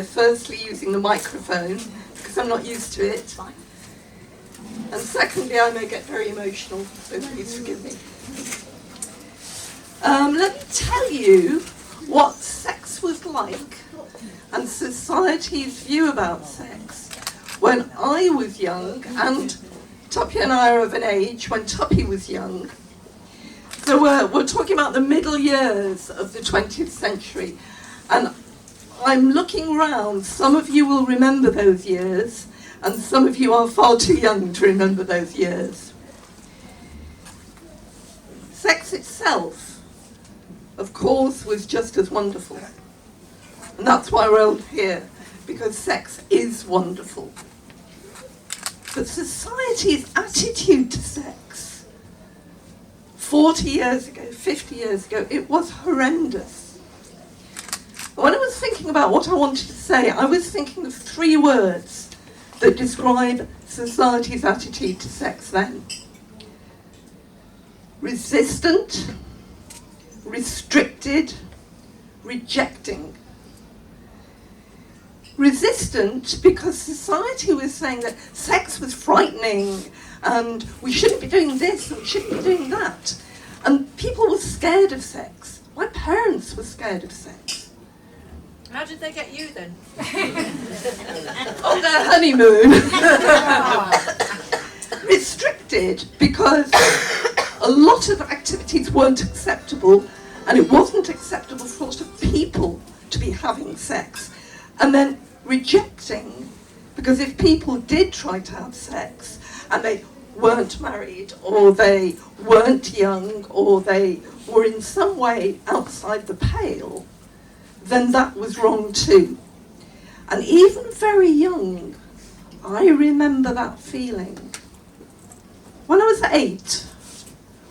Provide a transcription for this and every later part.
Firstly, using the microphone, because I'm not used to it. And secondly, I may get very emotional, so please forgive me. Let me tell you what sex was like and society's view about sex when I was young, and Tuppy and I are of an age when Tuppy was young. So we're talking about the middle years of the 20th century, and I'm looking round. Some of you will remember those years, and some of you are far too young to remember those years. Sex itself, of course, was just as wonderful. And that's why we're all here, because sex is wonderful. But society's attitude to sex, 40 years ago, 50 years ago, it was horrendous. When I was thinking about what I wanted to say, I was thinking of 3 words that describe society's attitude to sex then. Resistant, restricted, rejecting. Resistant because society was saying that sex was frightening and we shouldn't be doing this and we shouldn't be doing that. And people were scared of sex. My parents were scared of sex. How did they get you then? On their honeymoon. Restricted because a lot of activities weren't acceptable, and it wasn't acceptable for a lot of people to be having sex. And then rejecting, because if people did try to have sex and they weren't married, or they weren't young, or they were in some way outside the pale, then that was wrong too. And even very young, I remember that feeling. When I was 8,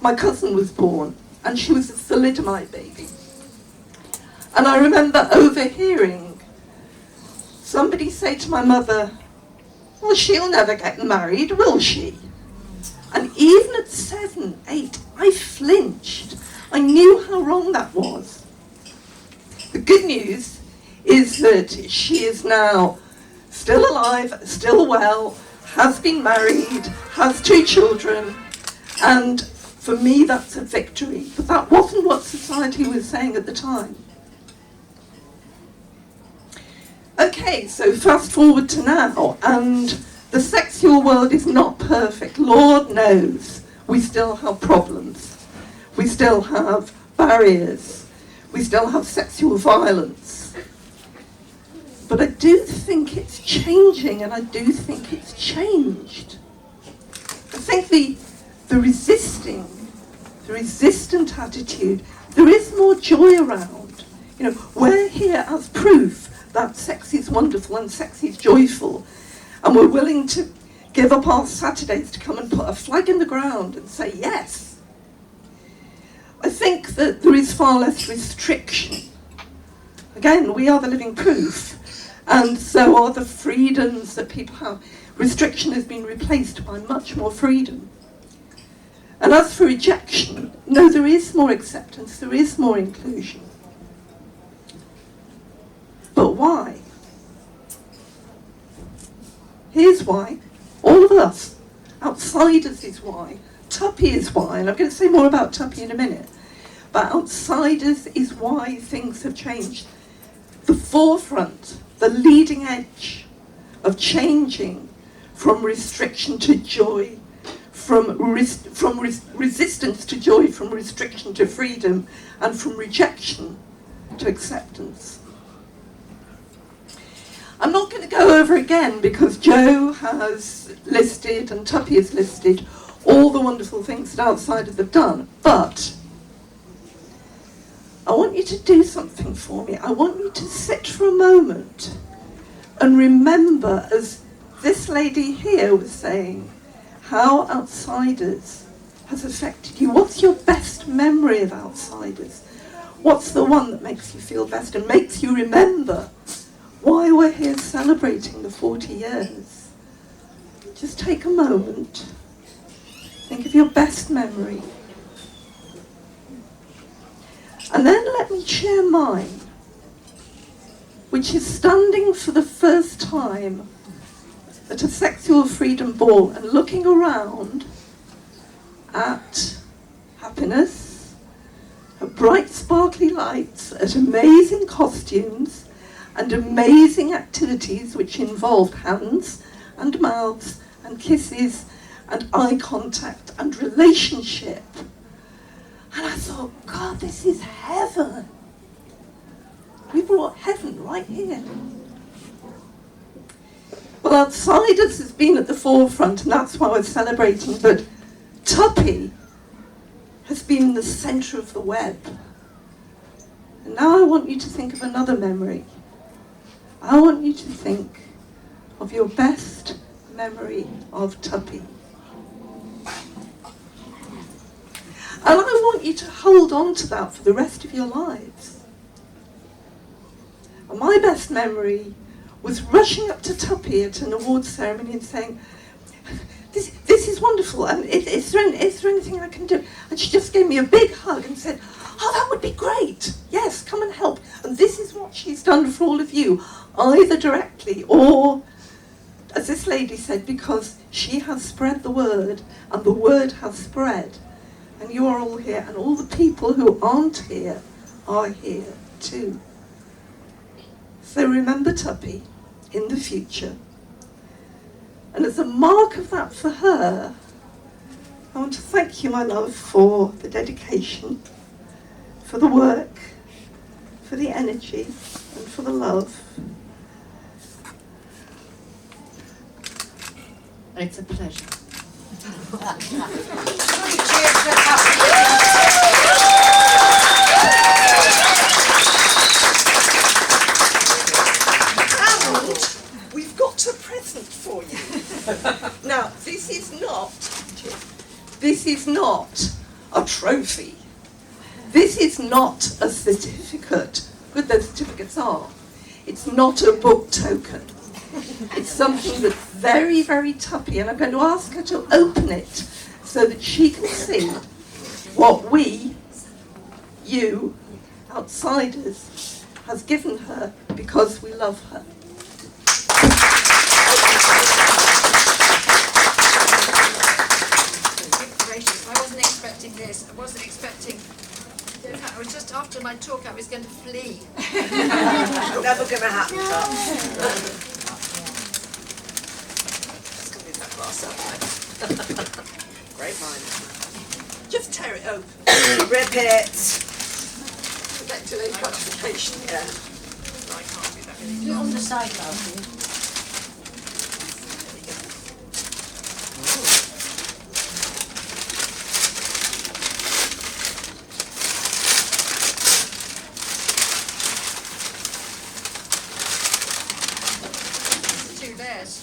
my cousin was born, and she was a thalidomide baby. And I remember overhearing somebody say to my mother, "Well, she'll never get married, will she?" And even at 7, 8, I flinched. I knew how wrong that was. The good news is that she is now still alive, still well, has been married, has 2 children, and for me that's a victory. But that wasn't what society was saying at the time. Okay, so fast forward to now, and the sexual world is not perfect. Lord knows we still have problems. We still have barriers. We still have sexual violence. But I do think it's changing, and I do think it's changed. I think the resistant attitude, there is more joy around. You know, we're here as proof that sex is wonderful and sex is joyful, and we're willing to give up our Saturdays to come and put a flag in the ground and say yes. I think that there is far less restriction. Again, we are the living proof, and so are the freedoms that people have. Restriction has been replaced by much more freedom. And as for rejection, no, there is more acceptance, there is more inclusion. But why? Here's why. All of us. Outsiders is why. Tuppy is why, and I'm going to say more about Tuppy in a minute. But outsiders is why things have changed. The forefront, the leading edge of changing from restriction to joy, from resistance to joy, from restriction to freedom, and from rejection to acceptance. I'm not going to go over again because Joe has listed and Tuppy has listed all the wonderful things that outsiders have done, but I want you to do something for me. I want you to sit for a moment and remember, as this lady here was saying, how outsiders has affected you. What's your best memory of outsiders? What's the one that makes you feel best and makes you remember why we're here celebrating the 40 years? Just take a moment. Think of your best memory. And then let me share mine. which is standing for the first time at a sexual freedom ball and looking around at happiness, at bright sparkly lights, at amazing costumes and amazing activities which involved hands and mouths and kisses and eye contact and relationship. And I thought, God, this is heaven. We brought heaven right here. Well, Outsiders has been at the forefront, and that's why we're celebrating, but Tuppy has been in the centre of the web. And now I want you to think of another memory. I want you to think of your best memory of Tuppy. And I want you to hold on to that for the rest of your lives. And my best memory was rushing up to Tuppy at an awards ceremony and saying, this is wonderful, and is there anything I can do? And she just gave me a big hug and said, oh, that would be great. Yes, come and help. And this is what she's done for all of you, either directly or, as this lady said, because she has spread the word, and the word has spread. And you are all here, and all the people who aren't here are here too. So remember Tuppy in the future. And as a mark of that for her, I want to thank you, my love, for the dedication, for the work, for the energy, and for the love. It's a pleasure. And we've got a present for you. Now, this is not a trophy. This is not a certificate. Good, those certificates are. It's not a book token. It's something that's very, very Tuppy, and I'm going to ask her to open it so that she can see what we, you, Outsiders, has given her because we love her. Gracious, I wasn't expecting this. I wasn't expecting. In fact, I was just after my talk, I was going to flee. Never going to happen. Just going to leave that glass up. Great mind. Just tear it open. Rip it. Back to the gratification. Yeah. I can't do that really. Do it on the side, love. Two layers.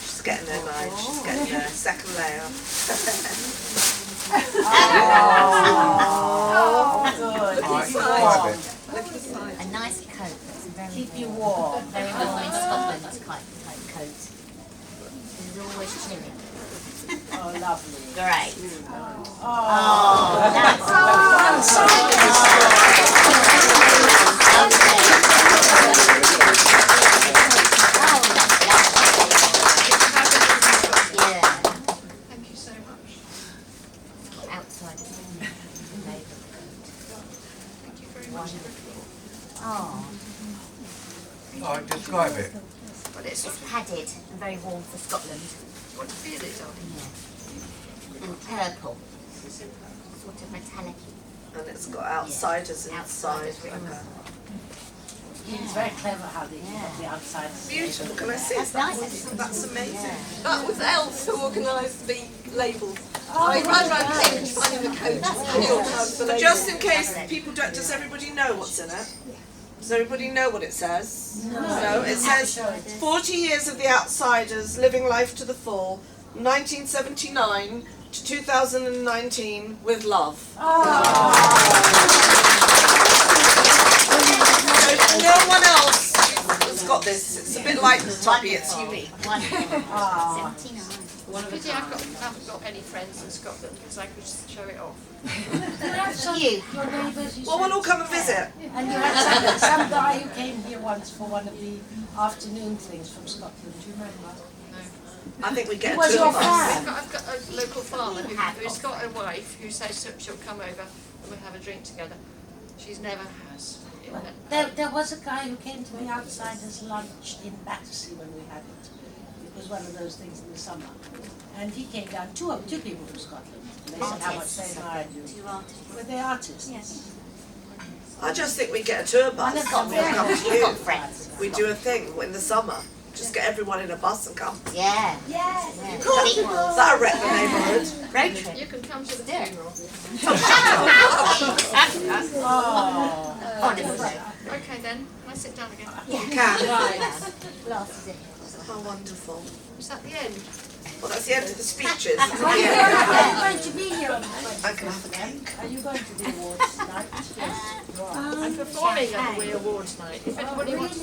She's getting there, Nige. She's getting there. Second layer. A nice coat that's very keep you warm. Very warm in Scotland type coat. It's always chilly. Oh, lovely. Great. Thank you so much. Outside. Thank you very much. Oh, describe it. But it's it's padded and very warm for Scotland. what to feel it, darling. Yeah. And purple. Sort of metallic. And it's got Outsiders inside. Outsiders written. It's very clever how they got the outside. Beautiful. Can I see? That's nice. That's amazing. Yeah. That was Elf who organised the labels. I ran around Cambridge finding the coach and he organised the But labels. just in case people don't, does everybody know what's in it? Does everybody know what it says? No. It says 40 years of the Outsiders, living life to the full, 1979 to 2019 with love. So no one else got this. It's a bit like Toppy, it's unique. Wonderful. Ah. 79. Pity haven't got any friends in Scotland because I could show it off. You. Your neighbours, you Well, said? we'll all come and visit. And you had some guy who came here once for one of the afternoon things from Scotland, do you remember? I think we get Was two your of us. fan? I've got a local farmer who's got a wife who says she'll come over and we'll have a drink together. She's never has. There was a guy who came to the Outsiders lunch in Battersea when we had it. It was one of those things in the summer. And he came down, two people from Scotland. And they said how much they admired you. Two artists. Were they artists? Yes. I just think we get a tour bus One of and them we'll come to You've you. got friends. We do a thing in the summer. Just get everyone in a bus and come. Yeah. Yeah. That'll wreck the neighbourhood. Road trip. You can come to the funeral. Oh. Honestly. Okay then, I sit down again. You can. Last is it. How wonderful. Is that the end? Well, that's the end of the speeches. Are Yeah. you going to be here on the I can have a cake. Are you going to the awards tonight? Yes. You are. I'm performing at the Wee Awards night. If anybody wants